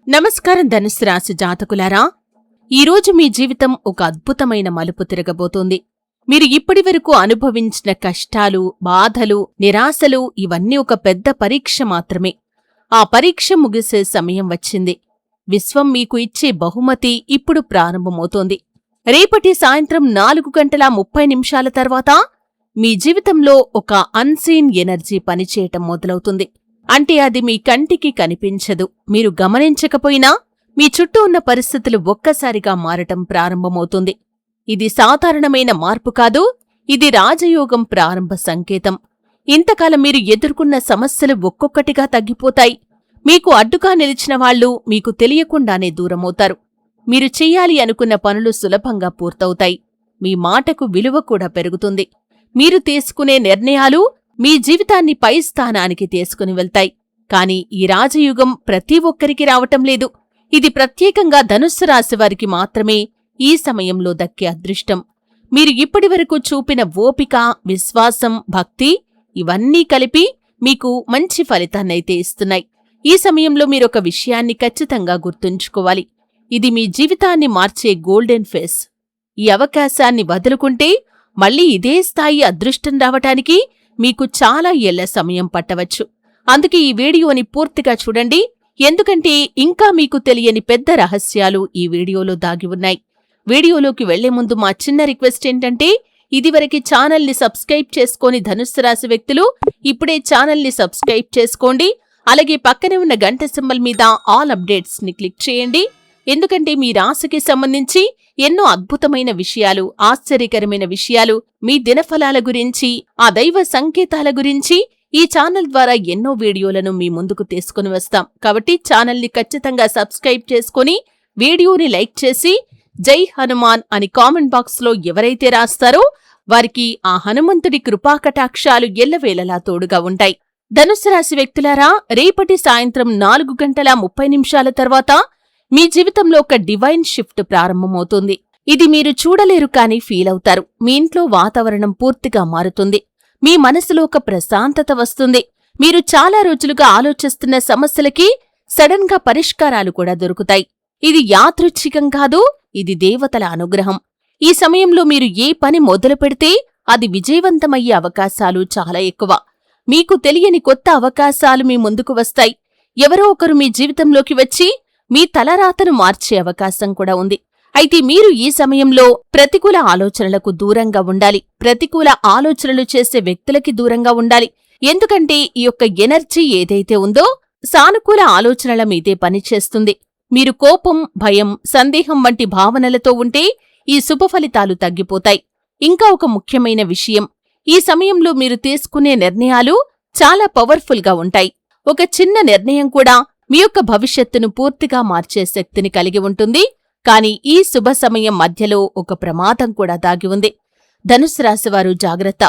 నమస్కారం ధనుస్సు రాశి జాతకులారా, ఈరోజు మీ జీవితం ఒక అద్భుతమైన మలుపు తిరగబోతోంది. మీరు ఇప్పటివరకు అనుభవించిన కష్టాలు, బాధలు, నిరాశలు ఇవన్నీ ఒక పెద్ద పరీక్ష మాత్రమే. ఆ పరీక్ష ముగిసే సమయం వచ్చింది. విశ్వం మీకు ఇచ్చే బహుమతి ఇప్పుడు ప్రారంభమవుతోంది. రేపటి సాయంత్రం 4:30 తర్వాత మీ జీవితంలో ఒక అన్సీన్ ఎనర్జీ పనిచేయటం మొదలవుతుంది. అంటే అది మీ కంటికి కనిపించదు. మీరు గమనించకపోయినా మీ చుట్టూ ఉన్న పరిస్థితులు ఒక్కసారిగా మారటం ప్రారంభమవుతుంది. ఇది సాధారణమైన మార్పు కాదు, ఇది రాజయోగం ప్రారంభ సంకేతం. ఇంతకాలం మీరు ఎదుర్కొన్న సమస్యలు ఒక్కొక్కటిగా తగ్గిపోతాయి. మీకు అడ్డుగా నిలిచిన వాళ్లు మీకు తెలియకుండానే దూరమవుతారు. మీరు చెయ్యాలి అనుకున్న పనులు సులభంగా పూర్తవుతాయి. మీ మాటకు విలువ కూడా పెరుగుతుంది. మీరు తీసుకునే నిర్ణయాలు మీ జీవితాన్ని పై స్థానానికి తీసుకుని వెళ్తాయి. కాని ఈ రాజయుగం ప్రతి ఒక్కరికి రావటం లేదు. ఇది ప్రత్యేకంగా ధనుస్సు రాశివారికి మాత్రమే ఈ సమయంలో దక్కే అదృష్టం. మీరు ఇప్పటివరకు చూపిన ఓపిక, విశ్వాసం, భక్తి ఇవన్నీ కలిపి మీకు మంచి ఫలితాన్నైతే ఇస్తున్నాయి. ఈ సమయంలో మీరొక విషయాన్ని ఖచ్చితంగా గుర్తుంచుకోవాలి. ఇది మీ జీవితాన్ని మార్చే గోల్డెన్ ఫేస్. ఈ అవకాశాన్ని వదులుకుంటే మళ్లీ ఇదే స్థాయి అదృష్టం రావటానికి మీకు చాలా ఏళ్ల సమయం పట్టవచ్చు. అందుకే ఈ వీడియోని పూర్తిగా చూడండి. ఎందుకంటే ఇంకా మీకు తెలియని పెద్ద రహస్యాలు ఈ వీడియోలో దాగి ఉన్నాయి. వీడియోలోకి వెళ్లే ముందు మా చిన్న రిక్వెస్ట్ ఏంటంటే, ఇదివరకు ఛానల్ని సబ్స్క్రైబ్ చేసుకోని ధనుస్సు రాశి వ్యక్తులు ఇప్పుడే ఛానల్ని సబ్స్క్రైబ్ చేసుకోండి. అలాగే పక్కనే ఉన్న గంట సింబల్ మీద ఆల్ అప్డేట్స్ ని క్లిక్ చేయండి. ఎందుకంటే మీ రాశికి సంబంధించి ఎన్నో అద్భుతమైన విషయాలు, ఆశ్చర్యకరమైన విషయాలు, మీ దినఫలాల గురించి, ఆ దైవ సంకేతాల గురించి ఈ ఛానల్ ద్వారా ఎన్నో వీడియోలను మీ ముందుకు తీసుకుని వస్తాం. కాబట్టి ఛానల్ని ఖచ్చితంగా సబ్స్క్రైబ్ చేసుకుని వీడియోని లైక్ చేసి జై హనుమాన్ అని కామెంట్ బాక్స్లో ఎవరైతే రాస్తారో వారికి ఆ హనుమంతుడి కృపాకటాక్షాలు ఎల్లవేళలా తోడుగా ఉంటాయి. ధనుస్సు రాశి వ్యక్తులారా, రేపటి సాయంత్రం 4:30 తర్వాత మీ జీవితంలో ఒక డివైన్ షిఫ్ట్ ప్రారంభమవుతుంది. ఇది మీరు చూడలేరు కానీ ఫీల్ అవుతారు. మీ ఇంట్లో వాతావరణం పూర్తిగా మారుతుంది. మీ మనసులో ఒక ప్రశాంతత వస్తుంది. మీరు చాలా రోజులుగా ఆలోచిస్తున్న సమస్యలకి సడన్ గా పరిష్కారాలు కూడా దొరుకుతాయి. ఇది యాదృచ్ఛికం కాదు, ఇది దేవతల అనుగ్రహం. ఈ సమయంలో మీరు ఏ పని మొదలు పెడితే అది విజయవంతమయ్యే అవకాశాలు చాలా ఎక్కువ. మీకు తెలియని కొత్త అవకాశాలు మీ ముందుకు వస్తాయి. ఎవరో ఒకరు మీ జీవితంలోకి వచ్చి మీ తలరాతను మార్చే అవకాశం కూడా ఉంది. అయితే మీరు ఈ సమయంలో ప్రతికూల ఆలోచనలకు దూరంగా ఉండాలి. ప్రతికూల ఆలోచనలు చేసే వ్యక్తులకి దూరంగా ఉండాలి. ఎందుకంటే ఈ యొక్క ఎనర్జీ ఏదైతే ఉందో సానుకూల ఆలోచనల మీదే పనిచేస్తుంది. మీరు కోపం, భయం, సందేహం వంటి భావనలతో ఉంటే ఈ శుభఫలితాలు తగ్గిపోతాయి. ఇంకా ఒక ముఖ్యమైన విషయం, ఈ సమయంలో మీరు తీసుకునే నిర్ణయాలు చాలా పవర్ఫుల్గా ఉంటాయి. ఒక చిన్న నిర్ణయం కూడా మీ యొక్క భవిష్యత్తును పూర్తిగా మార్చే శక్తిని కలిగి ఉంటుంది. కాని ఈ శుభ సమయం మధ్యలో ఒక ప్రమాదం కూడా దాగి ఉంది. ధనుస్సు రాశివారు జాగ్రత్త.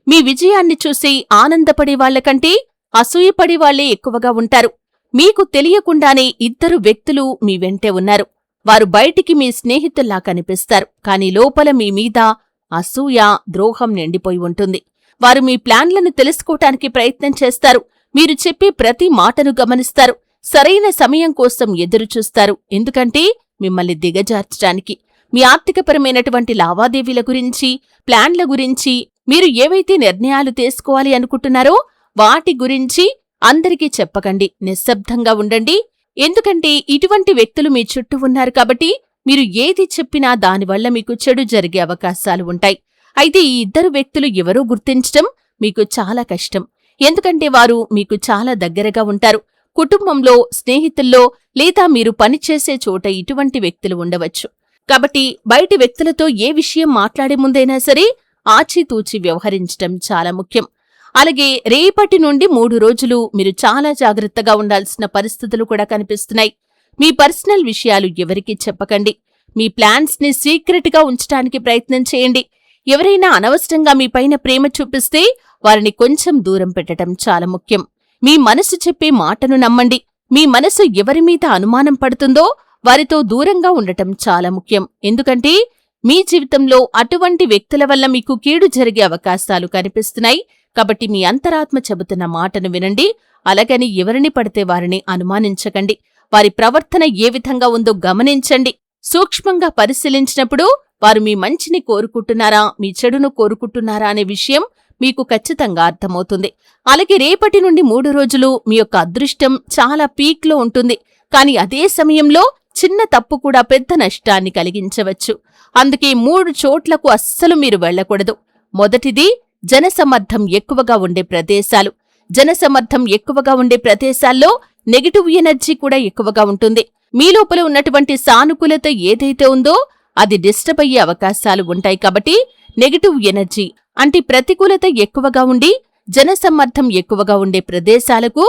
మీ విజయాన్ని చూసి ఆనందపడేవాళ్లకంటే అసూయపడేవాళ్లే ఎక్కువగా ఉంటారు. మీకు తెలియకుండానే ఇద్దరు వ్యక్తులు మీ వెంటే ఉన్నారు. వారు బయటికి మీ స్నేహితుల్లా కనిపిస్తారు, కాని లోపల మీ మీద అసూయ, ద్రోహం నిండిపోయి ఉంటుంది. వారు మీ ప్లాన్లను తెలుసుకోటానికి ప్రయత్నం చేస్తారు. మీరు చెప్పే ప్రతి మాటను గమనిస్తారు. సరైన సమయం కోసం ఎదురుచూస్తారు. ఎందుకంటే మిమ్మల్ని దిగజార్చడానికి, మీ ఆర్థికపరమైనటువంటి లావాదేవీల గురించి, ప్లాన్ల గురించి, మీరు ఏవైతే నిర్ణయాలు తీసుకోవాలి అనుకుంటున్నారో వాటి గురించి అందరికీ చెప్పకండి. నిశ్శబ్దంగా ఉండండి. ఎందుకంటే ఇటువంటి వ్యక్తులు మీ చుట్టూ ఉన్నారు కాబట్టి మీరు ఏది చెప్పినా దానివల్ల మీకు చెడు జరిగే అవకాశాలు ఉంటాయి. అయితే ఈ ఇద్దరు వ్యక్తులు ఎవరో గుర్తించటం మీకు చాలా కష్టం. ఎందుకంటే వారు మీకు చాలా దగ్గరగా ఉంటారు. కుటుంబంలో, స్నేహితుల్లో లేదా మీరు పనిచేసే చోట ఇటువంటి వ్యక్తులు ఉండవచ్చు. కాబట్టి బయటి వ్యక్తులతో ఏ విషయం మాట్లాడే ముందైనా సరే ఆచితూచి వ్యవహరించటం చాలా ముఖ్యం. అలాగే రేపటి నుండి 3 రోజులు మీరు చాలా జాగ్రత్తగా ఉండాల్సిన పరిస్థితులు కూడా కనిపిస్తున్నాయి. మీ పర్సనల్ విషయాలు ఎవరికీ చెప్పకండి. మీ ప్లాన్స్ ని సీక్రెట్ గా ఉంచటానికి ప్రయత్నం చేయండి. ఎవరైనా అనవసరంగా మీపైన ప్రేమ చూపిస్తే వారిని కొంచెం దూరం పెట్టడం చాలా ముఖ్యం. మీ మనసు చెప్పే మాటను నమ్మండి. మీ మనసు ఎవరిమీద అనుమానం పడుతుందో వారితో దూరంగా ఉండటం చాలా ముఖ్యం. ఎందుకంటే మీ జీవితంలో అటువంటి వ్యక్తుల వల్ల మీకు కీడు జరిగే అవకాశాలు కనిపిస్తున్నాయి. కాబట్టి మీ అంతరాత్మ చెబుతున్న మాటను వినండి. అలాగని ఎవరిని పడితే వారిని అనుమానించకండి. వారి ప్రవర్తన ఏ విధంగా ఉందో గమనించండి. సూక్ష్మంగా పరిశీలించినప్పుడు వారు మీ మంచిని కోరుకుంటున్నారా, మీ చెడును కోరుకుంటున్నారా అనే విషయం మీకు ఖచ్చితంగా అర్థమవుతుంది. అలాగే రేపటి నుండి 3 రోజులు మీ యొక్క అదృష్టం చాలా పీక్లో ఉంటుంది. కాని అదే సమయంలో చిన్న తప్పు కూడా పెద్ద నష్టాన్ని కలిగించవచ్చు. అందుకే 3 చోట్లకు అస్సలు మీరు వెళ్లకూడదు. మొదటిది జనసమ్మర్ధం ఎక్కువగా ఉండే ప్రదేశాలు. జనసమ్మర్ధం ఎక్కువగా ఉండే ప్రదేశాల్లో నెగటివ్ ఎనర్జీ కూడా ఎక్కువగా ఉంటుంది. మీ లోపల ఉన్నటువంటి సానుకూలత ఏదైతే ఉందో అది డిస్టర్బ్ అయ్యే అవకాశాలు ఉంటాయి. కాబట్టి నెగటివ్ ఎనర్జీ అంటే ప్రతికూలత ఎక్కువగా ఉండి జనసమ్మర్ధం ఎక్కువగా ఉండే ప్రదేశాలకు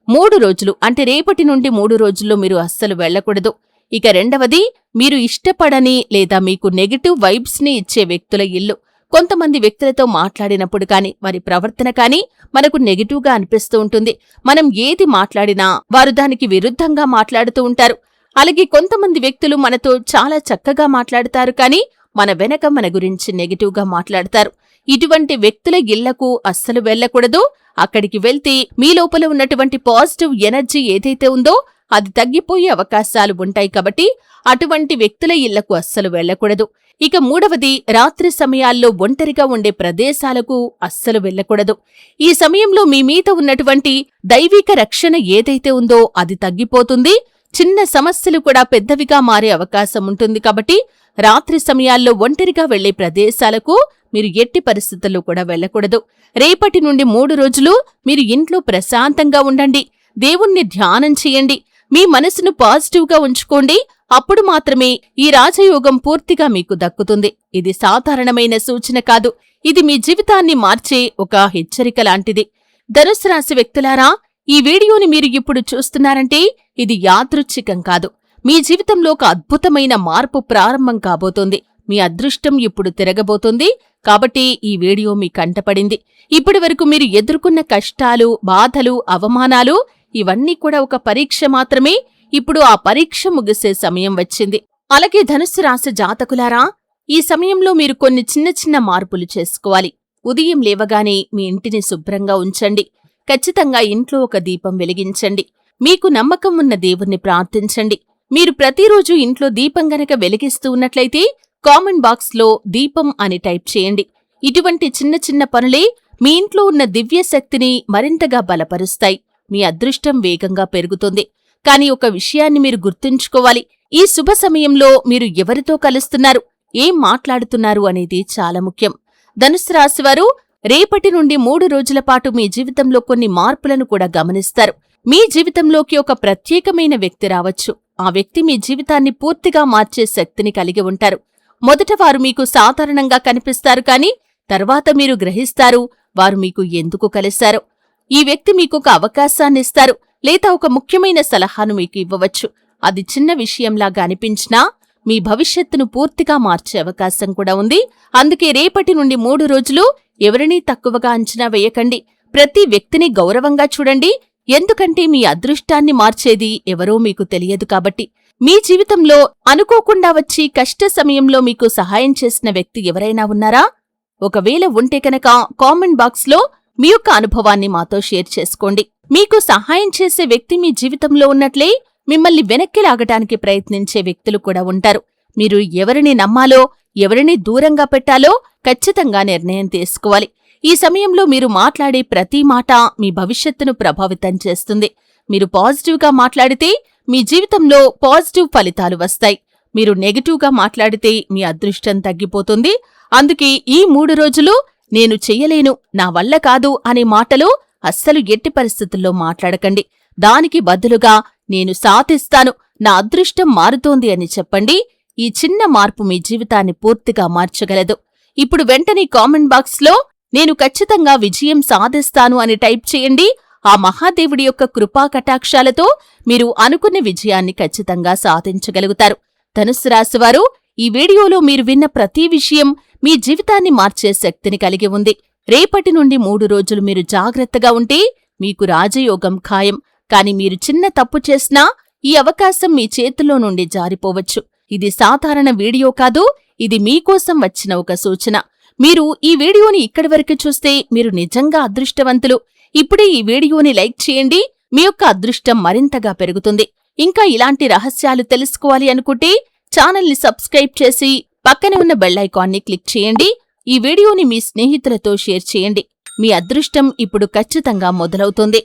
3 రోజులు అంటే రేపటి నుండి 3 రోజుల్లో మీరు అస్సలు వెళ్లకూడదు. ఇక రెండవది, మీరు ఇష్టపడని లేదా మీకు నెగటివ్ వైబ్స్ ని ఇచ్చే వ్యక్తుల ఇల్లు. కొంతమంది వ్యక్తులతో మాట్లాడినప్పుడు కాని వారి ప్రవర్తన కాని మనకు నెగటివ్గా అనిపిస్తూ ఉంటుంది. మనం ఏది మాట్లాడినా వారు దానికి విరుద్ధంగా మాట్లాడుతూ ఉంటారు. అలాగే కొంతమంది వ్యక్తులు మనతో చాలా చక్కగా మాట్లాడతారు కాని మన వెనక మన గురించి నెగటివ్గా మాట్లాడతారు. ఇటువంటి వ్యక్తుల ఇళ్లకు అస్సలు వెళ్లకూడదు. అక్కడికి వెళ్తే మీ లోపల ఉన్నటువంటి పాజిటివ్ ఎనర్జీ ఏదైతే ఉందో అది తగ్గిపోయే అవకాశాలు ఉంటాయి. కాబట్టి అటువంటి వ్యక్తుల ఇళ్లకు అస్సలు వెళ్లకూడదు. ఇక మూడవది, రాత్రి సమయాల్లో ఒంటరిగా ఉండే ప్రదేశాలకు అస్సలు వెళ్లకూడదు. ఈ సమయంలో మీ మీద ఉన్నటువంటి దైవిక రక్షణ ఏదైతే ఉందో అది తగ్గిపోతుంది. చిన్న సమస్యలు కూడా పెద్దవిగా మారే అవకాశం ఉంటుంది. కాబట్టి రాత్రి సమయాల్లో ఒంటరిగా వెళ్లే ప్రదేశాలకు మీరు ఎట్టి పరిస్థితుల్లో కూడా వెళ్లకూడదు. రేపటి నుండి 3 రోజులు మీరు ఇంట్లో ప్రశాంతంగా ఉండండి. దేవుణ్ణి ధ్యానం చేయండి. మీ మనసును పాజిటివ్గా ఉంచుకోండి. అప్పుడు మాత్రమే ఈ రాజయోగం పూర్తిగా మీకు దక్కుతుంది. ఇది సాధారణమైన సూచన కాదు. ఇది మీ జీవితాన్ని మార్చే ఒక హెచ్చరిక లాంటిది. ధనుస్సు రాశి వ్యక్తులారా, ఈ వీడియోని మీరు ఇప్పుడు చూస్తున్నారంటే ఇది యాదృచ్ఛికం కాదు. మీ జీవితంలో ఒక అద్భుతమైన మార్పు ప్రారంభం కాబోతోంది. మీ అదృష్టం ఇప్పుడు తిరగబోతోంది. కాబట్టి ఈ వీడియో మీ కంటపడింది. ఇప్పటి వరకు మీరు ఎదుర్కొన్న కష్టాలు, బాధలు, అవమానాలు ఇవన్నీ కూడా ఒక పరీక్ష మాత్రమే. ఇప్పుడు ఆ పరీక్ష ముగిసే సమయం వచ్చింది. అలాగే ధనుస్సు రాశి జాతకులారా, ఈ సమయంలో మీరు కొన్ని చిన్న చిన్న మార్పులు చేసుకోవాలి. ఉదయం లేవగానే మీ ఇంటిని శుభ్రంగా ఉంచండి. ఖచ్చితంగా ఇంట్లో ఒక దీపం వెలిగించండి. మీకు నమ్మకం ఉన్న దేవుణ్ణి ప్రార్థించండి. మీరు ప్రతిరోజు ఇంట్లో దీపం గనక వెలిగిస్తూ ఉన్నట్లయితే కామెంట్ బాక్స్లో దీపం అని టైప్ చేయండి. ఇటువంటి చిన్న చిన్న పనులే మీ ఇంట్లో ఉన్న దివ్య శక్తిని మరింతగా బలపరుస్తాయి. మీ అదృష్టం వేగంగా పెరుగుతుంది. కాని ఒక విషయాన్ని మీరు గుర్తుంచుకోవాలి. ఈ శుభ సమయంలో మీరు ఎవరితో కలుస్తున్నారు, ఏం మాట్లాడుతున్నారు అనేది చాలా ముఖ్యం. ధనుస్సు రాశివారు రేపటి నుండి 3 రోజుల పాటు మీ జీవితంలో కొన్ని మార్పులను కూడా గమనిస్తారు. మీ జీవితంలోకి ఒక ప్రత్యేకమైన వ్యక్తి రావచ్చు. ఆ వ్యక్తి మీ జీవితాన్ని పూర్తిగా మార్చే శక్తిని కలిగి ఉంటారు. మొదట వారు మీకు సాధారణంగా కనిపిస్తారు కాని తర్వాత మీరు గ్రహిస్తారు వారు మీకు ఎందుకు కలిశారో. ఈ వ్యక్తి మీకొక అవకాశాన్నిస్తారు లేదా ఒక ముఖ్యమైన సలహాను మీకు ఇవ్వవచ్చు. అది చిన్న విషయంలాగా అనిపించినా మీ భవిష్యత్తును పూర్తిగా మార్చే అవకాశం కూడా ఉంది. అందుకే రేపటి నుండి 3 రోజులు ఎవరినీ తక్కువగా అంచనా వేయకండి. ప్రతి వ్యక్తిని గౌరవంగా చూడండి. ఎందుకంటే మీ అదృష్టాన్ని మార్చేది ఎవరో మీకు తెలియదు కాబట్టి. మీ జీవితంలో అనుకోకుండా వచ్చి కష్ట సమయంలో మీకు సహాయం చేసిన వ్యక్తి ఎవరైనా ఉన్నారా? ఒకవేళ ఉంటే కనుక కామెంట్ బాక్స్లో మీ యొక్క అనుభవాన్ని మాతో షేర్ చేసుకోండి. మీకు సహాయం చేసే వ్యక్తి మీ జీవితంలో ఉన్నట్లే మిమ్మల్ని వెనక్కి లాగటానికి ప్రయత్నించే వ్యక్తులు కూడా ఉంటారు. మీరు ఎవరిని నమ్మాలో, ఎవరిని దూరంగా పెట్టాలో ఖచ్చితంగా నిర్ణయం తీసుకోవాలి. ఈ సమయంలో మీరు మాట్లాడే ప్రతి మాట మీ భవిష్యత్తును ప్రభావితం చేస్తుంది. మీరు పాజిటివ్గా మాట్లాడితే మీ జీవితంలో పాజిటివ్ ఫలితాలు వస్తాయి. మీరు నెగటివ్గా మాట్లాడితే మీ అదృష్టం తగ్గిపోతుంది. అందుకే ఈ 3 రోజులు నేను చెయ్యలేను, నా వల్ల కాదు అనే మాటలు అస్సలు ఎట్టి పరిస్థితుల్లో మాట్లాడకండి. దానికి బదులుగా నేను సాధిస్తాను, నా అదృష్టం మారుతోంది అని చెప్పండి. ఈ చిన్న మార్పు మీ జీవితాన్ని పూర్తిగా మార్చగలదు. ఇప్పుడు వెంటనే కామెంట్ బాక్స్లో నేను ఖచ్చితంగా విజయం సాధిస్తాను అని టైప్ చేయండి. ఆ మహాదేవుడి యొక్క కృపా కటాక్షాలతో మీరు అనుకున్న విజయాన్ని ఖచ్చితంగా సాధించగలుగుతారు. ధనుస్సు రాశివారు, ఈ వీడియోలో మీరు విన్న ప్రతి విషయం మీ జీవితాన్ని మార్చే శక్తిని కలిగి ఉంది. రేపటి నుండి 3 రోజులు మీరు జాగ్రత్తగా ఉంటే మీకు రాజయోగం ఖాయం. కాని మీరు చిన్న తప్పు చేసినా ఈ అవకాశం మీ చేతుల్లో నుండి జారిపోవచ్చు. ఇది సాధారణ వీడియో కాదు, ఇది మీకోసం వచ్చిన ఒక సూచన. మీరు ఈ వీడియోని ఇక్కడి వరకు చూస్తే మీరు నిజంగా అదృష్టవంతులు. ఇప్పుడే ఈ వీడియోని లైక్ చేయండి. మీ యొక్క అదృష్టం మరింతగా పెరుగుతుంది. ఇంకా ఇలాంటి రహస్యాలు తెలుసుకోవాలి అనుకుంటే ఛానల్ని సబ్స్క్రైబ్ చేసి పక్కనే ఉన్న బెల్ ఐకాన్ని క్లిక్ చేయండి. ఈ వీడియోని మీ స్నేహితులతో షేర్ చేయండి. మీ అదృష్టం ఇప్పుడు ఖచ్చితంగా మొదలవుతుంది.